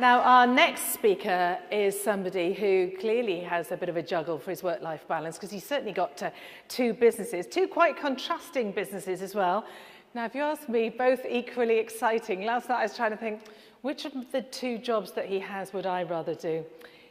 Now, our next speaker is somebody who clearly has a bit of a juggle for his work-life balance, because he's certainly got two businesses, two quite contrasting businesses as well. Now, if you ask me, both equally exciting. Last night I was trying to think, which of the two jobs that he has would I rather do?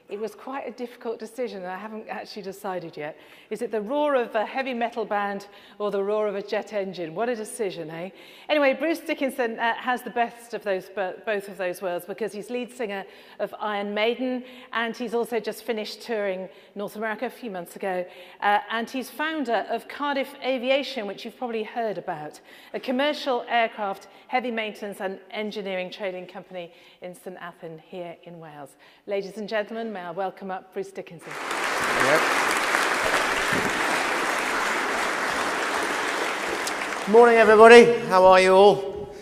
It was quite a difficult decision, and I haven't actually decided yet. Is it the roar of a heavy metal band or the roar of a jet engine? What a decision, eh? Anyway, Bruce Dickinson has the best of both of those worlds, because he's lead singer of Iron Maiden, and he's also just finished touring North America a few months ago. And he's founder of Cardiff Aviation, which you've probably heard about, a commercial aircraft, heavy maintenance and engineering trading company in St Athan here in Wales. Ladies and gentlemen, may I welcome up Bruce Dickinson. Yep. Morning, everybody. How are you all?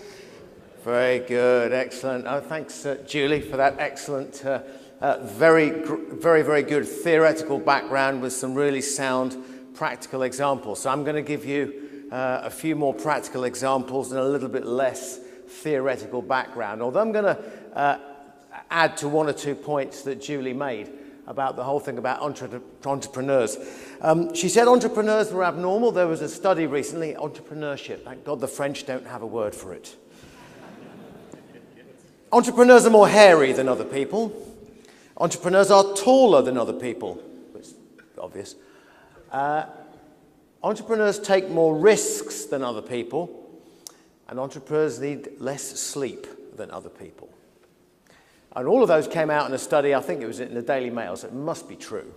Very good, excellent. Oh, thanks, Julie, for that excellent, very good theoretical background with some really sound practical examples. So I'm going to give you a few more practical examples and a little bit less theoretical background. Although I'm going to add to one or 2 points that Julie made about the whole thing about entrepreneurs. She said entrepreneurs were abnormal. There was a study recently, entrepreneurship. Thank God the French don't have a word for it. Entrepreneurs are more hairy than other people. Entrepreneurs are taller than other people. It's obvious. Entrepreneurs take more risks than other people. And entrepreneurs need less sleep than other people. And all of those came out in a study, I think it was in the Daily Mail, so it must be true.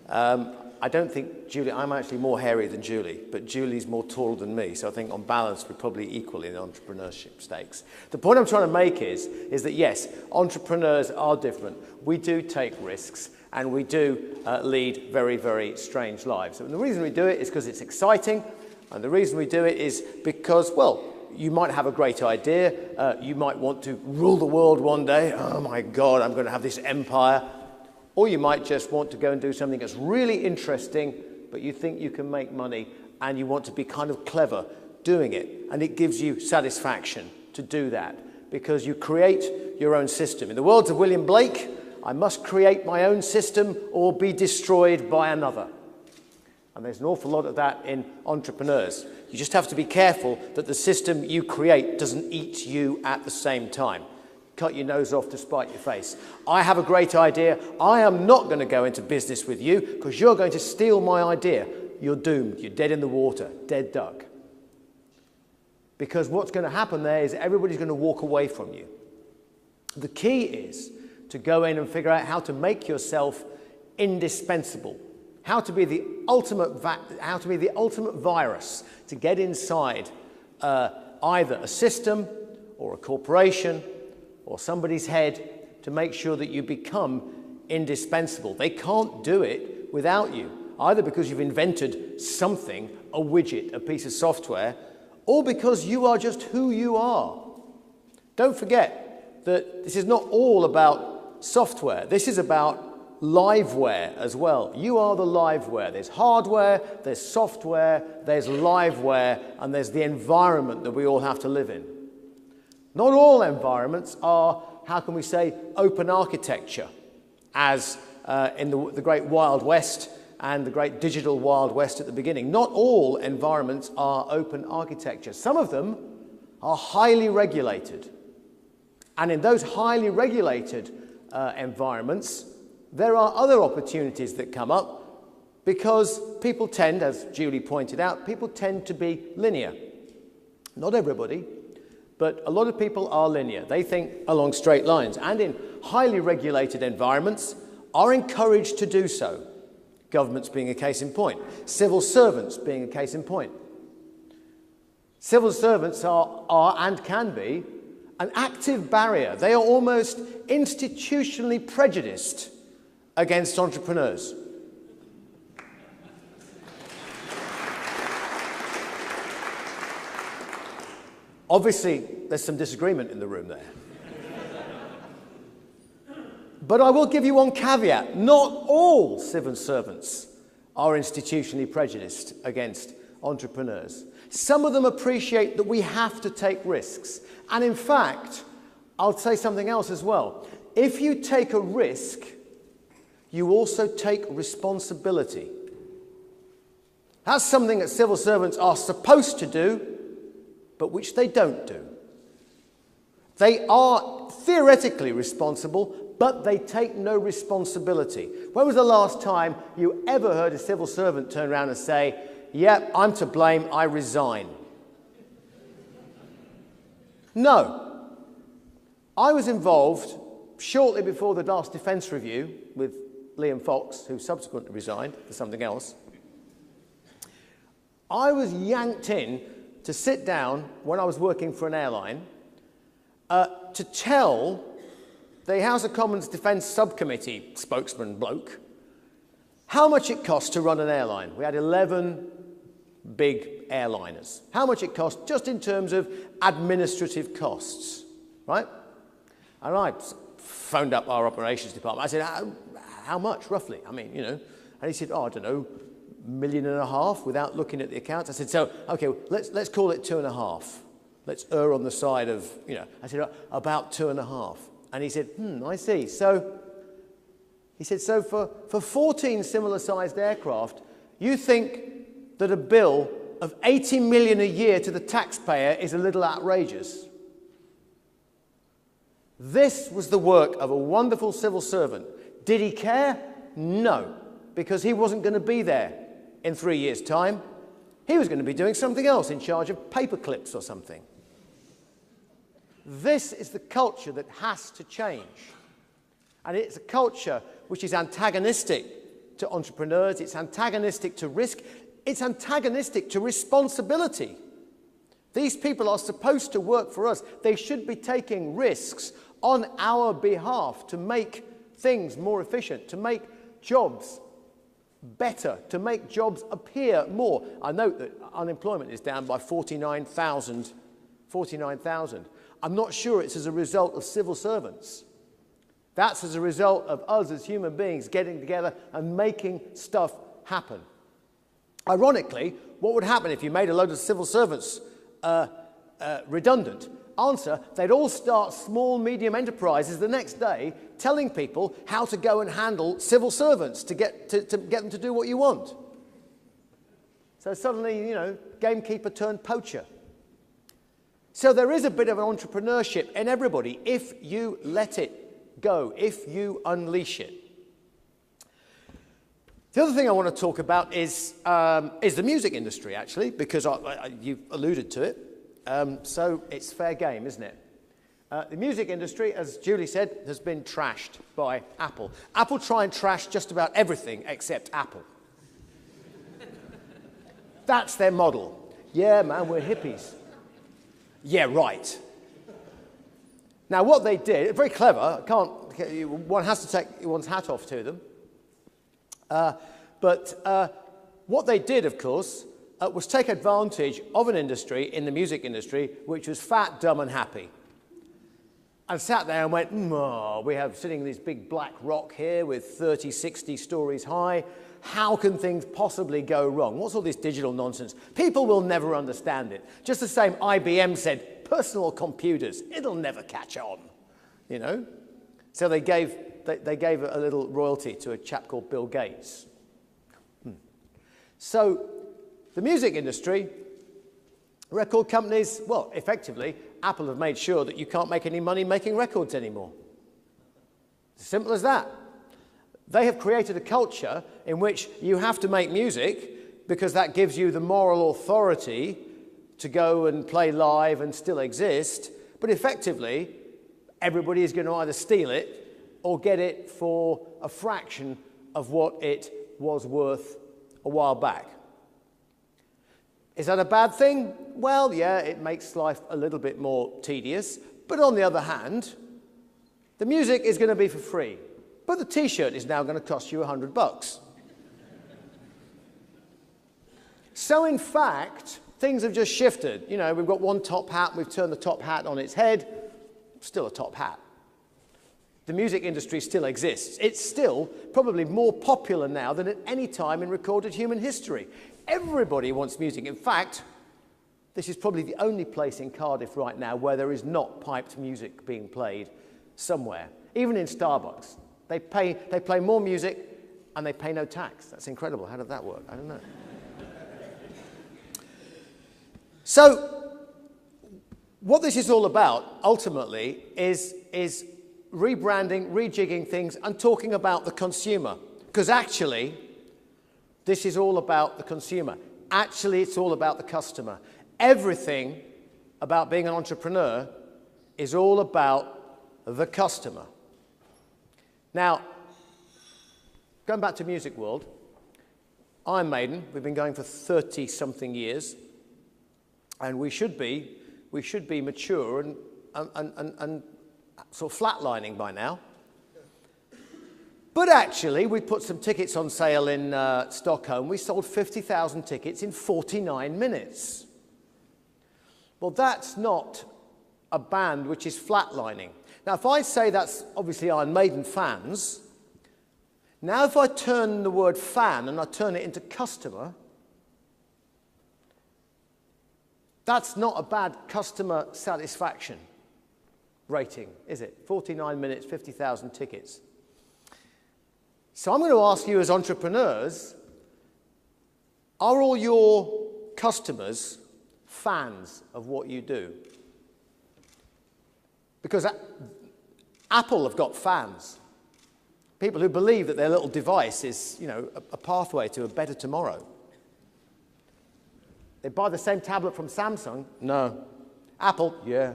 I don't think Julie, I'm actually more hairy than Julie, but Julie's more tall than me, so I think on balance we're probably equal in entrepreneurship stakes. The point I'm trying to make is that yes, entrepreneurs are different. We do take risks, and we do lead very, very strange lives. And the reason we do it is because it's exciting, and the reason we do it is because, well, you might have a great idea. You might want to rule the world one day. Oh my God, I'm going to have this empire. Or you might just want to go and do something that's really interesting, but you think you can make money and you want to be kind of clever doing it. And it gives you satisfaction to do that because you create your own system. In the words of William Blake, I must create my own system or be destroyed by another. And there's an awful lot of that in entrepreneurs. You just have to be careful that the system you create doesn't eat you at the same time. Cut your nose off to spite your face. I have a great idea. I am not going to go into business with you because you're going to steal my idea. You're doomed. You're dead in the water. Dead duck. Because what's going to happen there is everybody's going to walk away from you. The key is to go in and figure out how to make yourself indispensable. How to be the ultimate virus to get inside either a system or a corporation or somebody's head to make sure that you become indispensable. They can't do it without you, either because you've invented something, a widget, a piece of software, or because you are just who you are. Don't forget that this is not all about software. This is about liveware as well. You are the liveware. There's hardware, there's software, there's liveware, and there's the environment that we all have to live in. Not all environments are, how can we say, open architecture, as in the great Wild West and the great digital Wild West at the beginning. Not all environments are open architecture. Some of them are highly regulated. And in those highly regulated environments, there are other opportunities that come up because people tend, as Julie pointed out, people tend to be linear. Not everybody, but a lot of people are linear. They think along straight lines, and in highly regulated environments are encouraged to do so. Governments being a case in point. Civil servants being a case in point. Civil servants are and can be an active barrier. They are almost institutionally prejudiced against entrepreneurs. Obviously, there's some disagreement in the room there. But I will give you one caveat. Not all civil servants are institutionally prejudiced against entrepreneurs. Some of them appreciate that we have to take risks. And in fact, I'll say something else as well. If you take a risk, you also take responsibility. That's something that civil servants are supposed to do, but which they don't do. They are theoretically responsible, but they take no responsibility. When was the last time you ever heard a civil servant turn around and say, "Yep, I'm to blame, I resign"? No. I was involved shortly before the last defence review with Liam Fox, who subsequently resigned for something else. I was yanked in to sit down when I was working for an airline to tell the House of Commons Defence Subcommittee spokesman bloke how much it cost to run an airline. We had 11 big airliners. How much it cost just in terms of administrative costs, right? And I phoned up our operations department. I said, how much, roughly? I mean, you know. And he said, I don't know, $1.5 million without looking at the accounts. I said, so, okay, well, let's call it 2.5. Let's err on the side of, you know. I said, about 2.5. And he said, I see. So, he said, so for 14 similar-sized aircraft, you think that a bill of 80 million a year to the taxpayer is a little outrageous? This was the work of a wonderful civil servant. Did he care? No, because he wasn't going to be there in 3 years' time. He was going to be doing something else, in charge of paper clips or something. This is the culture that has to change. And it's a culture which is antagonistic to entrepreneurs, it's antagonistic to risk, it's antagonistic to responsibility. These people are supposed to work for us. They should be taking risks on our behalf to make things more efficient, to make jobs better, to make jobs appear more. I note that unemployment is down by 49,000. 49,000. I'm not sure it's as a result of civil servants. That's as a result of us as human beings getting together and making stuff happen. Ironically, what would happen if you made a load of civil servants redundant? Answer, they'd all start small, medium enterprises the next day telling people how to go and handle civil servants to get them to do what you want. So suddenly, you know, gamekeeper turned poacher. So there is a bit of an entrepreneurship in everybody if you let it go, if you unleash it. The other thing I want to talk about is the music industry, actually, because you've alluded to it. So it's fair game, isn't it? The music industry, as Julie said, has been trashed by Apple. Apple try and trash just about everything except Apple. That's their model. Yeah, man, we're hippies. Yeah, right. Now, what they did, very clever, one has to take one's hat off to them. But what they did, of course, was take advantage of an industry in the music industry which was fat, dumb and happy. And sat there and went, we have sitting in this big black rock here with 30, 60 stories high. How can things possibly go wrong? What's all this digital nonsense? People will never understand it. Just the same IBM said, personal computers, it'll never catch on, you know? So they gave a little royalty to a chap called Bill Gates. So the music industry, record companies, well, effectively, Apple have made sure that you can't make any money making records anymore. As simple as that. They have created a culture in which you have to make music because that gives you the moral authority to go and play live and still exist. But effectively, everybody is going to either steal it or get it for a fraction of what it was worth a while back. Is that a bad thing? Well, yeah, it makes life a little bit more tedious. But on the other hand, the music is going to be for free. But the t-shirt is now going to cost you $100. So in fact, things have just shifted. You know, we've got one top hat, we've turned the top hat on its head. Still a top hat. The music industry still exists. It's still probably more popular now than at any time in recorded human history. Everybody wants music. In fact, This is probably the only place in Cardiff right now where there is not piped music being played somewhere. Even in Starbucks. They play more music and they pay no tax. That's incredible. How did that work? I don't know. So, what this is all about, ultimately, is rebranding, rejigging things, and talking about the consumer. Because actually, this is all about the consumer. Actually, it's all about the customer. Everything about being an entrepreneur is all about the customer. Now, going back to music world, Iron Maiden, we've been going for 30-something years, and we should be mature and sort of flatlining by now. But actually, we put some tickets on sale in Stockholm. We sold 50,000 tickets in 49 minutes. Well, that's not a band which is flatlining. Now, if I say that's obviously Iron Maiden fans, now if I turn the word fan and I turn it into customer, that's not a bad customer satisfaction rating, is it? 49 minutes, 50,000 tickets. So I'm going to ask you as entrepreneurs, are all your customers fans of what you do? Because Apple have got fans. People who believe that their little device is, you know, a pathway to a better tomorrow. They buy the same tablet from Samsung? No. Apple? Yeah.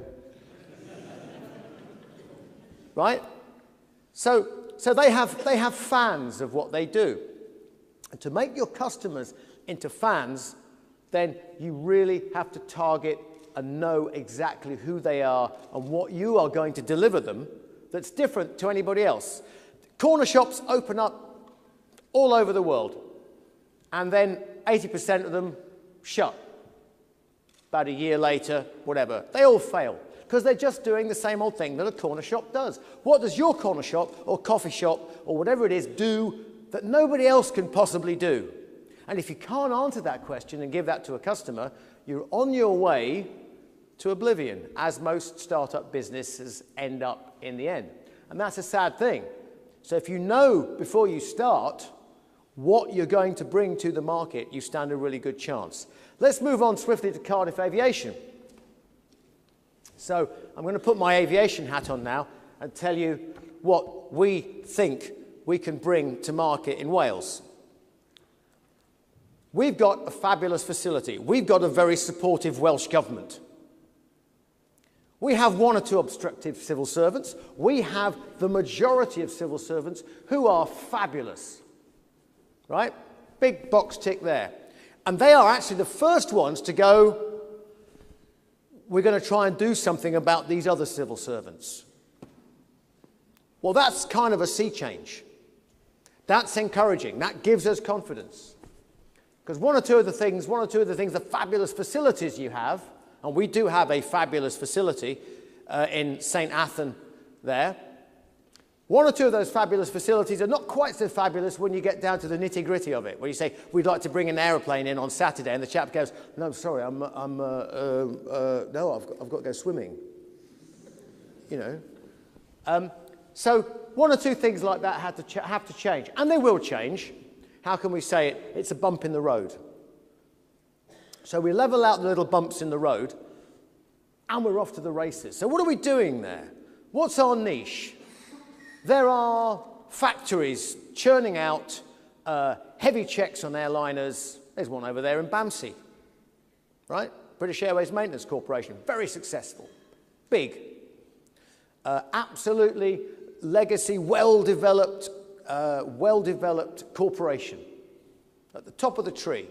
Right? So they have fans of what they do. And to make your customers into fans, then you really have to target and know exactly who they are and what you are going to deliver them that's different to anybody else. Corner shops open up all over the world, and then 80% of them shut. About a year later, whatever. They all fail, because they're just doing the same old thing that a corner shop does. What does your corner shop or coffee shop or whatever it is do that nobody else can possibly do? And if you can't answer that question and give that to a customer, you're on your way to oblivion, as most startup businesses end up in the end. And that's a sad thing. So if you know before you start what you're going to bring to the market, you stand a really good chance. Let's move on swiftly to Cardiff Aviation. So I'm going to put my aviation hat on now and tell you what we think we can bring to market in Wales. We've got a fabulous facility. We've got a very supportive Welsh government. We have one or two obstructive civil servants. We have the majority of civil servants who are fabulous. Right? Big box tick there. And they are actually the first ones to go, we're going to try and do something about these other civil servants. Well, that's kind of a sea change. That's encouraging. That gives us confidence. Because one or two of the things, the fabulous facilities you have, and we do have a fabulous facility in St. Athan there. One or two of those fabulous facilities are not quite so fabulous when you get down to the nitty-gritty of it, where you say, we'd like to bring an aeroplane in on Saturday, and the chap goes, no, sorry, no, I've got to go swimming. You know. So one or two things like that have to change, and they will change. How can we say it? It's a bump in the road. So we level out the little bumps in the road, and we're off to the races. So what are we doing there? What's our niche? There are factories churning out heavy checks on airliners. There's one over there in Bamsey, right? British Airways Maintenance Corporation, very successful, big, absolutely legacy, well-developed corporation at the top of the tree.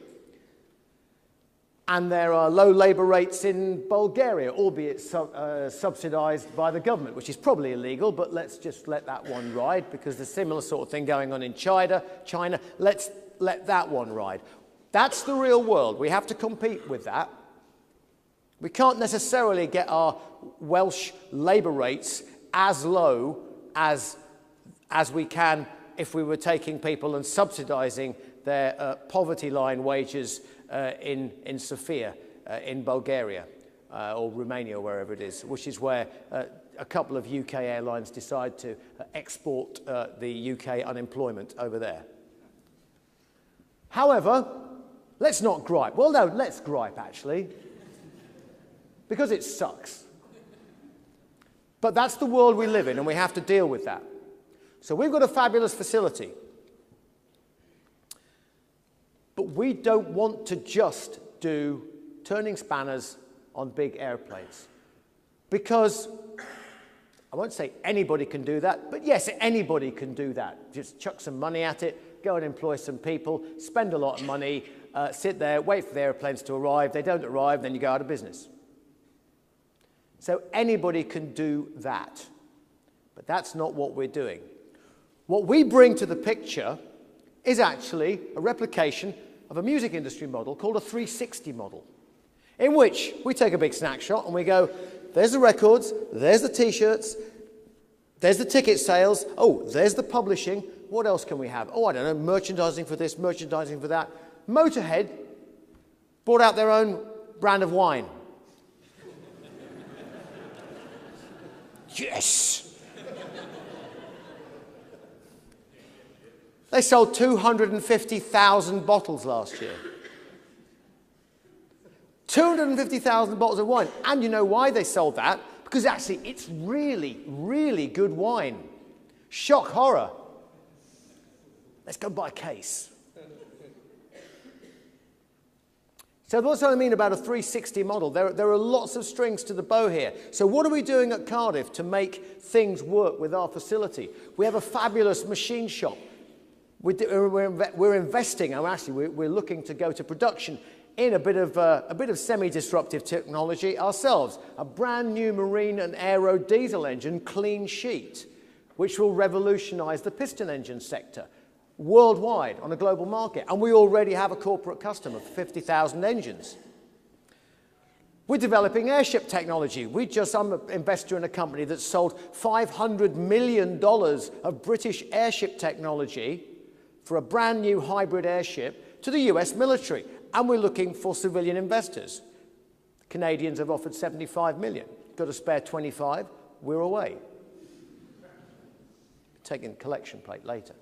And there are low labour rates in Bulgaria, albeit subsidised by the government, which is probably illegal, but let's just let that one ride, because there's a similar sort of thing going on in China. Let's let that one ride. That's the real world. We have to compete with that. We can't necessarily get our Welsh labour rates as low as we can if we were taking people and subsidising their poverty line wages in Sofia in Bulgaria or Romania, wherever it is, which is where a couple of UK airlines decide to export the UK unemployment over there. However, let's not gripe. Well, no, let's gripe, actually, because it sucks. But that's the world we live in, and we have to deal with that. So we've got a fabulous facility. But we don't want to just do turning spanners on big airplanes. Because, I won't say anybody can do that, but yes, anybody can do that. Just chuck some money at it, go and employ some people, spend a lot of money, sit there, wait for the airplanes to arrive. They don't arrive, then you go out of business. So anybody can do that. But that's not what we're doing. What we bring to the picture is actually a replication of a music industry model called a 360 model, in which we take a big snapshot and we go, there's the records, there's the t-shirts, there's the ticket sales, oh, there's the publishing, what else can we have? Oh, I don't know, merchandising for this, merchandising for that. Motorhead brought out their own brand of wine. Yes! They sold 250,000 bottles last year. 250,000 bottles of wine. And you know why they sold that? Because actually it's really, really good wine. Shock horror. Let's go buy a case. So what's what I mean about a 360 model? There are lots of strings to the bow here. So what are we doing at Cardiff to make things work with our facility? We have a fabulous machine shop. We're investing, and actually we're looking to go to production in a bit of semi-disruptive technology ourselves. A brand new marine and aero diesel engine, clean sheet, which will revolutionize the piston engine sector worldwide on a global market. And we already have a corporate customer for 50,000 engines. We're developing airship technology. I'm an investor in a company that sold $500 million of British airship technology for a brand new hybrid airship to the US military. And we're looking for civilian investors. The Canadians have offered 75 million. Got a spare 25, we're away. Taking collection plate later.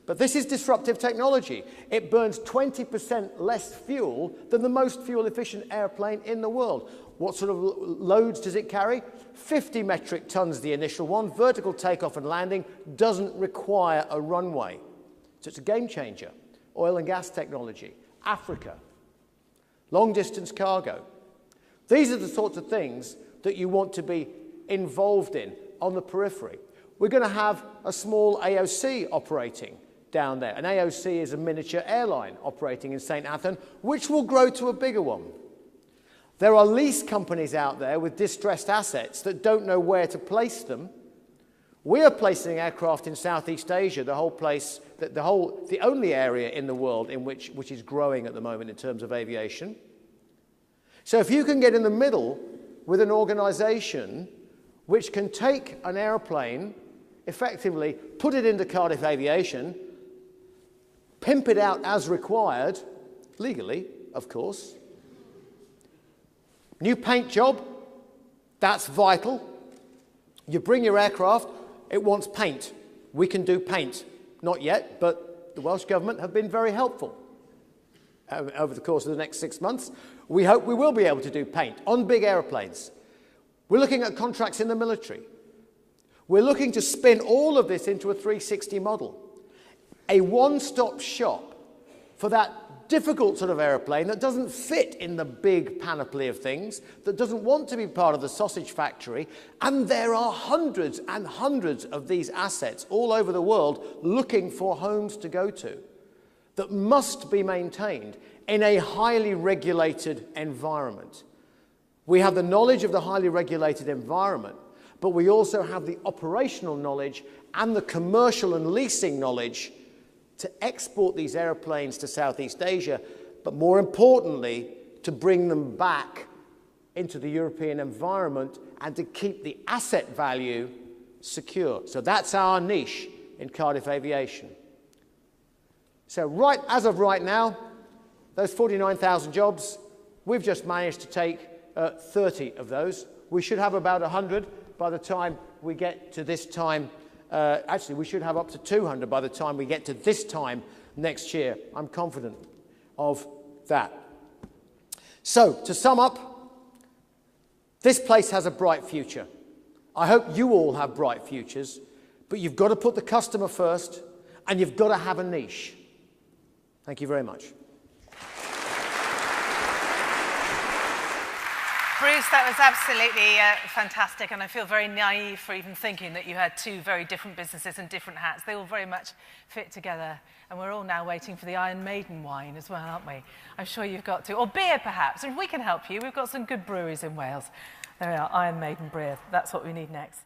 But this is disruptive technology. It burns 20% less fuel than the most fuel-efficient airplane in the world. What sort of loads does it carry? 50 metric tons, the initial one. Vertical takeoff and landing, doesn't require a runway. So it's a game changer. Oil and gas technology. Africa. Long-distance cargo. These are the sorts of things that you want to be involved in on the periphery. We're going to have a small AOC operating down there. An AOC is a miniature airline operating in St. Athan, which will grow to a bigger one. There are lease companies out there with distressed assets that don't know where to place them. We are placing aircraft in Southeast Asia, the only area in the world in which is growing at the moment in terms of aviation. So if you can get in the middle with an organization which can take an airplane, effectively put it into Cardiff Aviation, pimp it out as required, legally, of course. New paint job, that's vital. You bring your aircraft, it wants paint. We can do paint. Not yet, but the Welsh Government have been very helpful over the course of the next 6 months. We hope we will be able to do paint on big airplanes. We're looking at contracts in the military. We're looking to spin all of this into a 360 model. A one-stop shop for that difficult sort of airplane that doesn't fit in the big panoply of things, that doesn't want to be part of the sausage factory. And there are hundreds and hundreds of these assets all over the world looking for homes to go to that must be maintained in a highly regulated environment. We have the knowledge of the highly regulated environment, but we also have the operational knowledge and the commercial and leasing knowledge to export these airplanes to Southeast Asia, but more importantly, to bring them back into the European environment and to keep the asset value secure. So that's our niche in Cardiff Aviation. So as of right now, those 49,000 jobs, We've just managed to take 30 of those. We should have about 100 by the time we get to this time. Actually, we should have up to 200 by the time we get to this time next year. I'm confident of that. So, to sum up, this place has a bright future. I hope you all have bright futures, but you've got to put the customer first, and you've got to have a niche. Thank you very much. Bruce, that was absolutely fantastic, and I feel very naive for even thinking that you had two very different businesses and different hats. They all very much fit together, and we're all now waiting for the Iron Maiden wine as well, aren't we? I'm sure you've got to. Or beer, perhaps, and we can help you. We've got some good breweries in Wales. There we are, Iron Maiden beer. That's what we need next.